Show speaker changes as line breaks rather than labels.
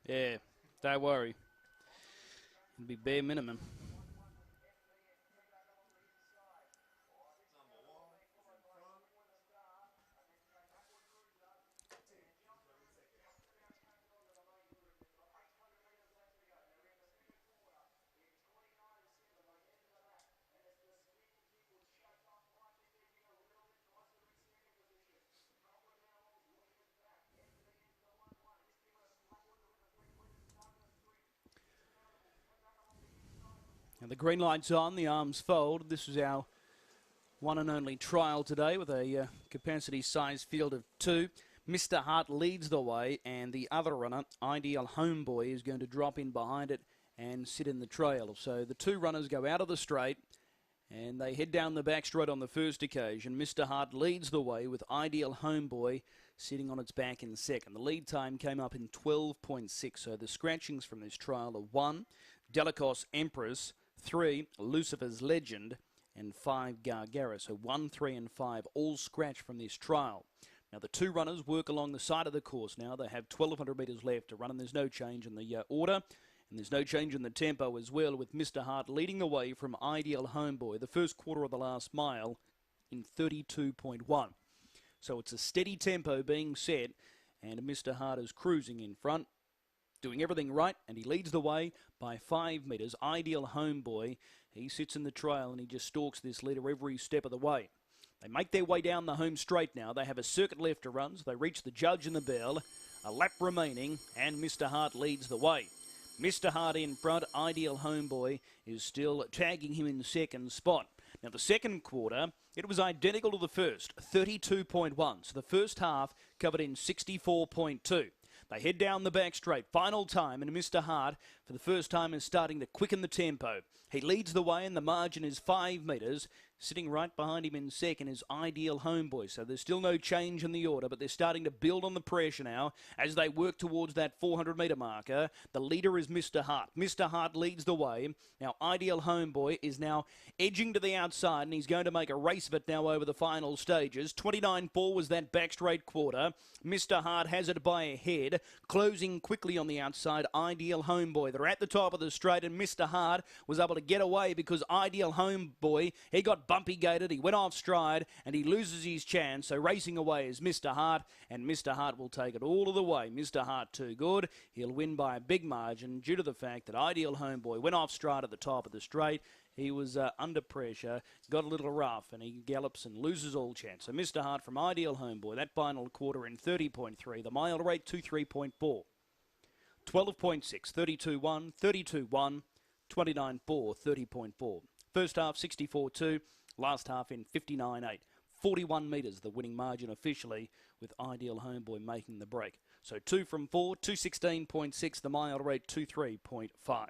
Yeah, don't worry. It'll be bare minimum. And the green light's on, the arms fold. This is our one and only trial today with a capacity size field of 2. Mr. Hart leads the way, and the other runner, Ideal Homeboy, is going to drop in behind it and sit in the trail. So the two runners go out of the straight, and they head down the back straight on the first occasion. Mr. Hart leads the way with Ideal Homeboy sitting on its back in second. The lead time came up in 12.6, so the scratchings from this trial are 1, Delicos Empress, 3, Lucifer's Legend, and 5, Gargara. So 1, 3, and 5 all scratch from this trial. Now, the two runners work along the side of the course now. They have 1,200 metres left to run, and there's no change in the order. And there's no change in the tempo as well, with Mr. Hart leading the way from Ideal Homeboy, the first quarter of the last mile, in 32.1. So it's a steady tempo being set, and Mr. Hart is cruising in front, doing everything right, and he leads the way by 5 metres. Ideal Homeboy, he sits in the trail, and he just stalks this leader every step of the way. They make their way down the home straight now. They have a circuit left to run, so they reach the judge in the bell. A lap remaining, and Mr. Hart leads the way. Mr. Hart in front. Ideal Homeboy is still tagging him in second spot. Now, the second quarter, it was identical to the first, 32.1. So the first half covered in 64.2. They head down the back straight. Final time, and Mr. Hart, for the first time, is starting to quicken the tempo. He leads the way, and the margin is 5 metres. Sitting right behind him in second is Ideal Homeboy. So there's still no change in the order, but they're starting to build on the pressure now as they work towards that 400-metre marker. The leader is Mr. Hart. Mr. Hart leads the way. Now, Ideal Homeboy is now edging to the outside, and he's going to make a race of it now over the final stages. 29.4 was that back straight quarter. Mr. Hart has it by a head. Closing quickly on the outside, Ideal Homeboy. They're at the top of the straight, and Mr. Hart was able to get away because Ideal Homeboy, he got bumpy gated, he went off stride, and he loses his chance. So racing away is Mr. Hart, and Mr. Hart will take it all of the way. Mr. Hart too good. He'll win by a big margin due to the fact that Ideal Homeboy went off stride at the top of the straight. He was under pressure, got a little rough, and he gallops and loses all chance. So Mr. Hart from Ideal Homeboy, that final quarter in 30.3. The mile rate, 23.4. 12.6, 32.1, 32.1, 29.4, 30.4. First half, 64.2. Last half in 59.8. 41 metres, the winning margin officially, with Ideal Homeboy making the break. So 2 from 4, 216.6, the mile rate 23.5.